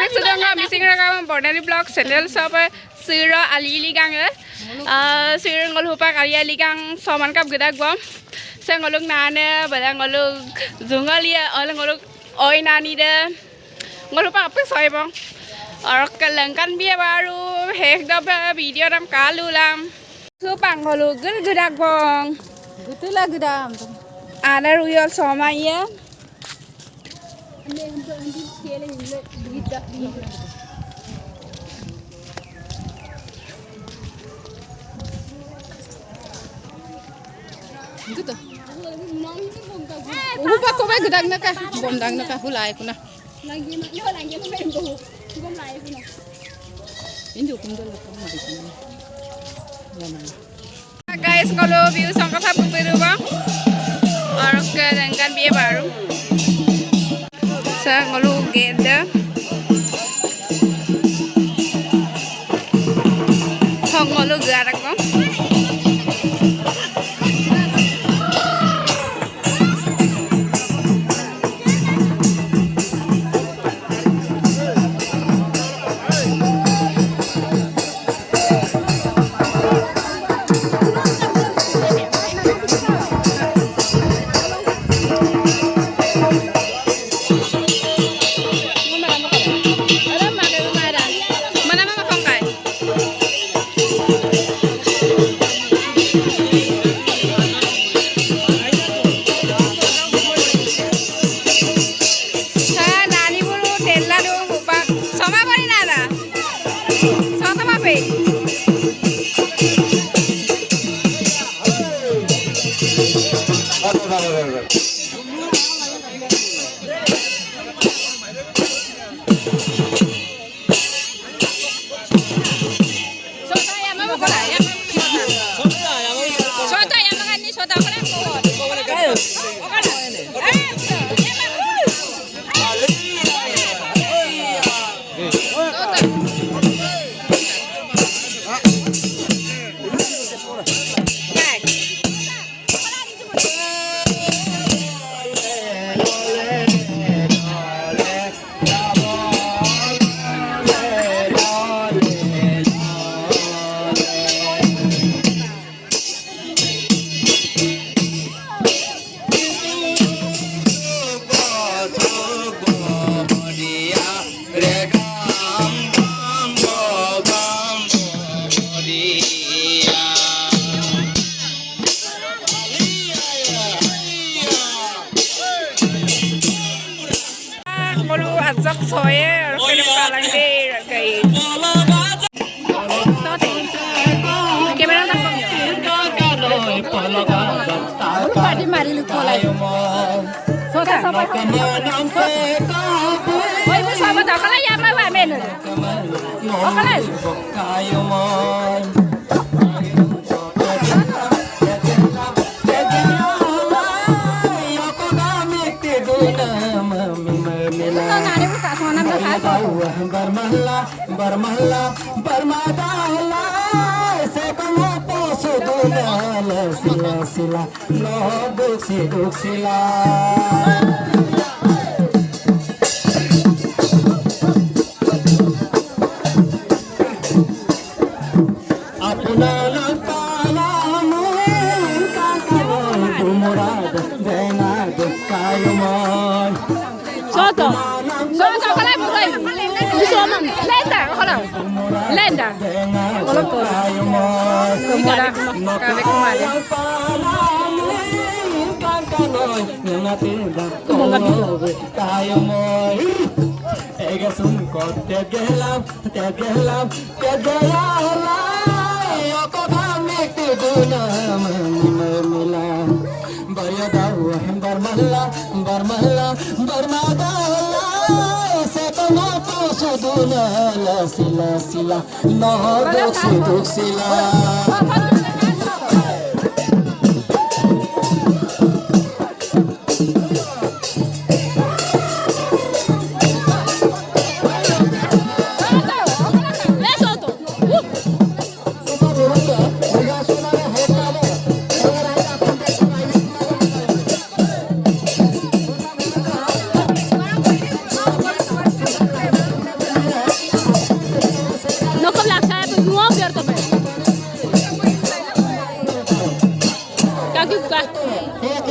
sudah nggak missing rekaman Borneo Vlog channel sampai siro ali gang ya siro ngolu pak ali gang saman kap gede gua saya ngoluk nane pada ngoluk zungali ya ngoluk oi nani deh ngoluk pak apa soal bang orang kelengkan biar baru hek dapat video ram kalu lam supang ngoluk gede bang betul lah gede ada ruyol sama ya gitu. Lupa kau baik gedang nak, bom dang nak, hulai kuna. Lagi main tu, bom lain kuna. Ini hukum tu lah, kamu ada sini. Guys, kalau view sangka sapu biru bang, orang kelengkan biar baru. Saya ngoluk gede, ngoluk garak bang. Azak soya, orang palang deh kayak. Kamera tak Lupa di mari lu kolai. Soda sama. Oh ibu sama tak kalau ya mau amen. Oh kalau. Barmahla barmadala se como poso dunala sila sila no duksila apuna palamu kakalo dumurad denad kayumon Soto kalau bukan. Bisa mam. Lenda kalau. Lenda. Kalau tu. Kemudian kami kemarin. Sila sila no duksila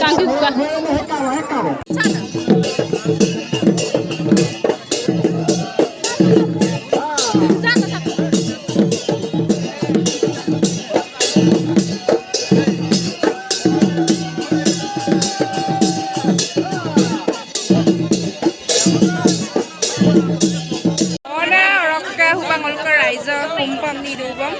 Tangki buka. Kumpang ni Dubang.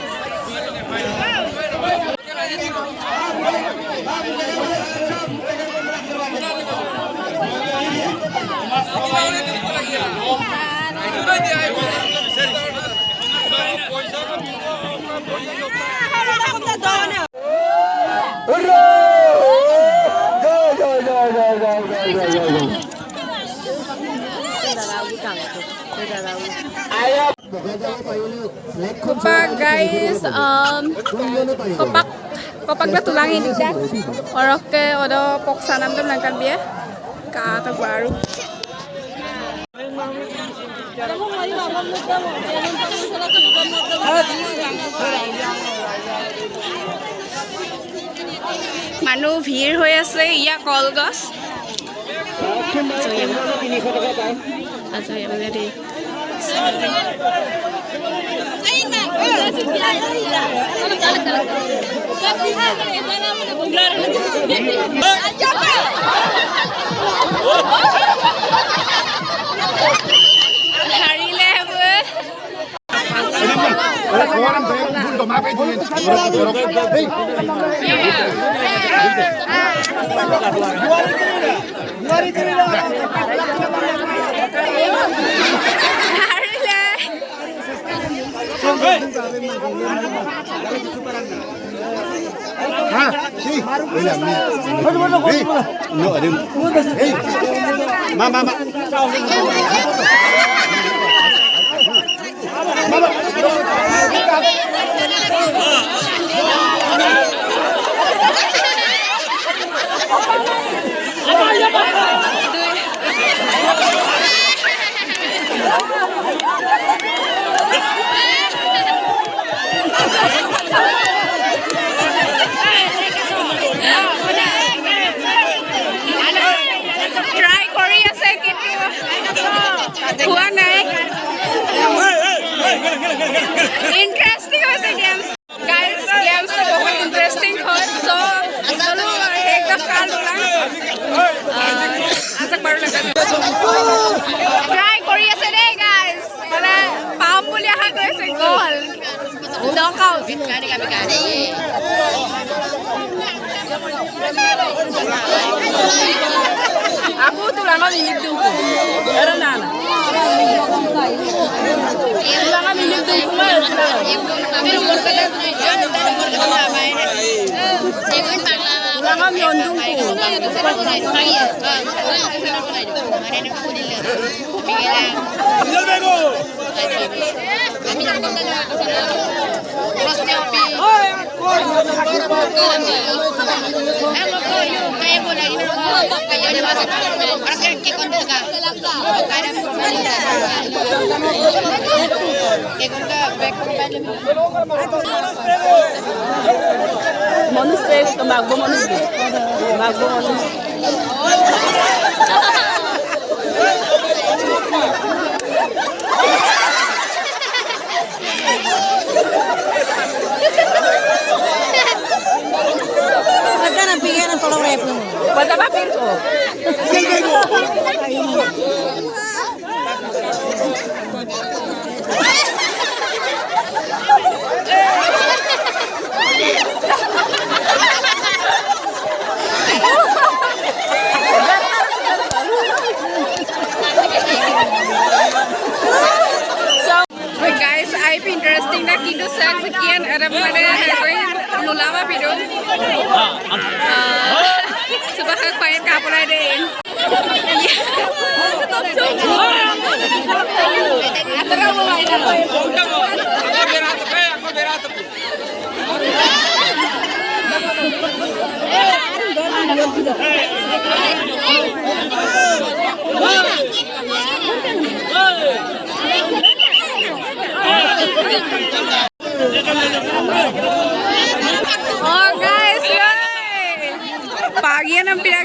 Kopak guys, kopak na tulangin dikdat. Orok ke odo poksanam tam nangkan biya. Kata baru. Manu ভিৰ হৈ আছে ইয়া কলগছ Interesting was the games. Guys, games तो बहुत interesting हो. So, चलो एक दफा लोला. आजक बार लगा. Try करिए से दे guys. बोले पाम बोले हाँ कोई से goal. Knockout. गाड़ी का भी गाड़ी. Aku tulang kau ini tu. Era nana. Tulang kau ini tu. Tulang kau nyondung Manusia itu magbo manusia. Magbo manusia. Ada nampi kan kalau rep. Buat apa pirko? Guys, I be interesting na kindu sa sekian ada mana lulawa pido. Sebab kayak kapal ada. Atara mau main apa? Aku berat. Oh guys, pagi yang nampil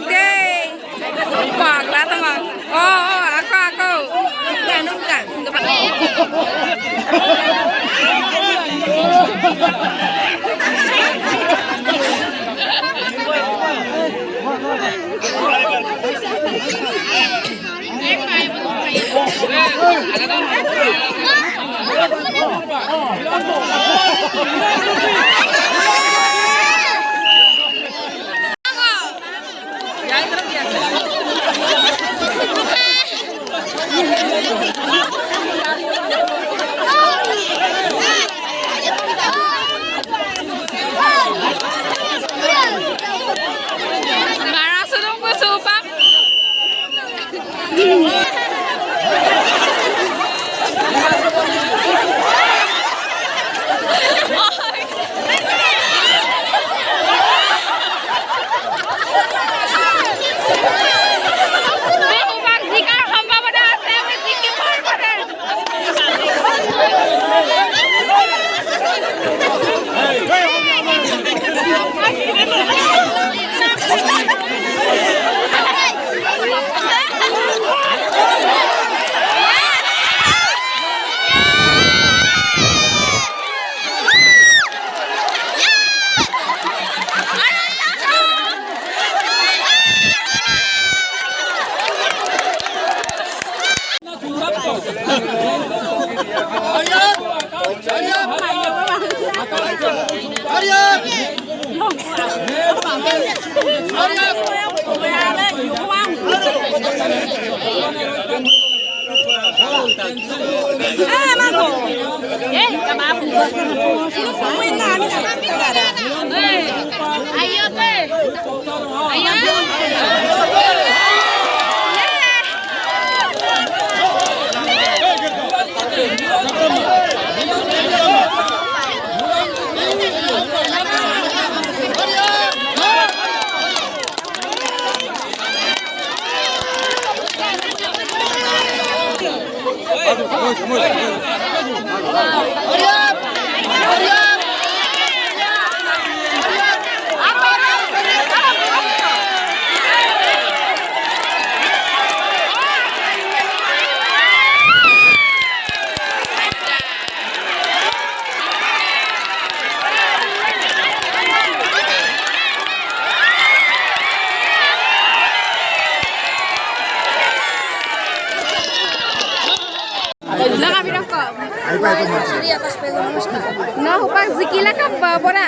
No, hupak zikila ka boda.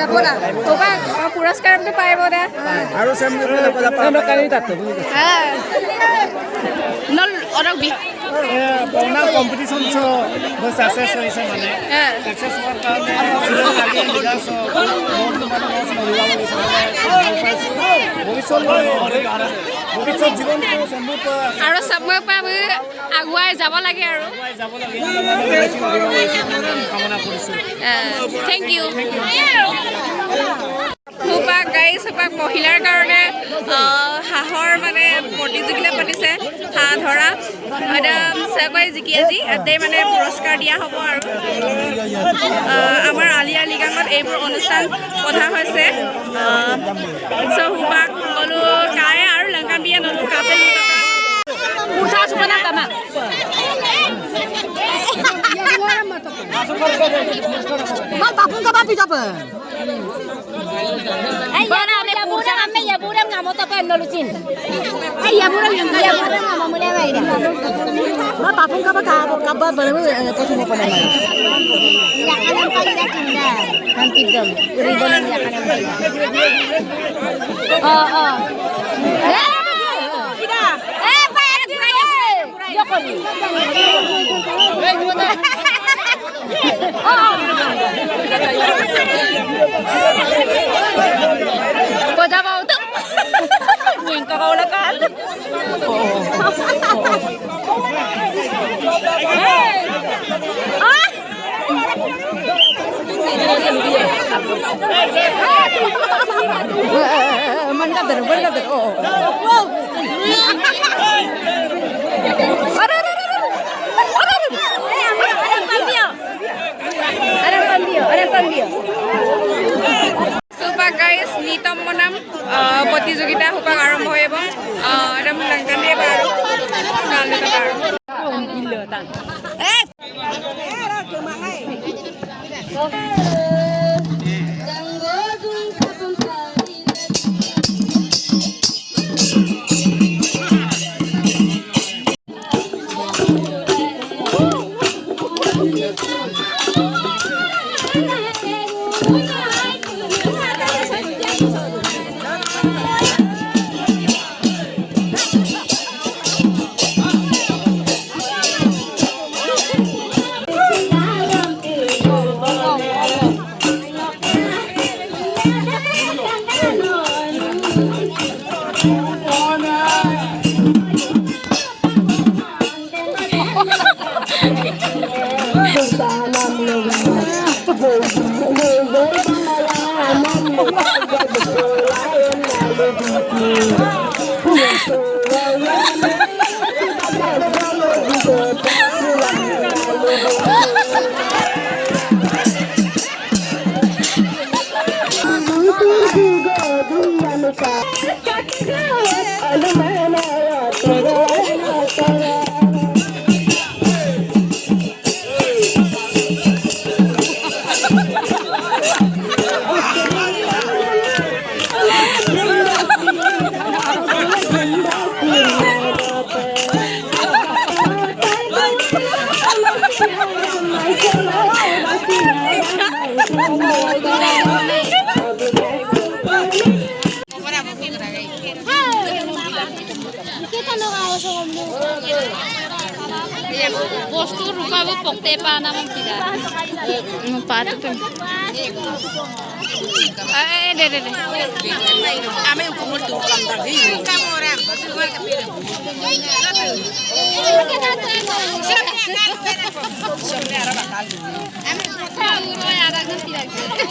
Boda. Hupak puraskaram to pai boda. Aro samne boda boda pa. No kali tatto. No, orak bi. Pona competition so bas success hoise mane. Success hor karone silo lagi liga so বর্তমানে মস নরিবা ভবিষ্যৎ জীবন তো সম্ভব আৰু সময় পাব আগুৱাই যাব লাগে আৰু কামনা কৰিছো থ্যাংক ইউ হুপাক গাইজ হুপাক মহিলাৰ কাৰণে হাঁহৰ মানে প্ৰতিযোগিতা পাতিছে হাঁহ ধৰা একদম চেকৈ জিকি আজি এতেই মানে পুৰস্কাৰ দিয়া হ'ব আৰু আমাৰ আলি আই লৃগাঙত এইবোৰ অনুষ্ঠান পতা হৈছে চ' হুপাক সকলো গাই আৰু লংকা বিয়া নলো কাপে Usaha cuma nak tamak. Mau tapung ke babi apa? Ya buram ame ya buram nggak mau tapi nolusin. Ya buram nggak mau mulai lagi. Mau tapung ke kabar baru kau cuma pada mana? Ya kan yang paling dah tinda, hampir dong. Ribuan ya kan yang paling. Oh. Kita. Jokoli. Pada bau tu. Yang kau lakukan. Mantap dah. Oh. Supak guys, nitam monam প্ৰতিযোগিতা হুপাক আৰম্ভ হ'ব একদম লংকানে বাৰো কালে বাৰো গিল্লো তান বস্তু রূপাবো পকতে পা নাম কিরা পাতো তো দে দে দে আমি কোমর তো কাম দা দি কামরা বতুর কা পিরে সামনে আরা বাকাল আমি পুরো আধা ঘন্টা লাগবে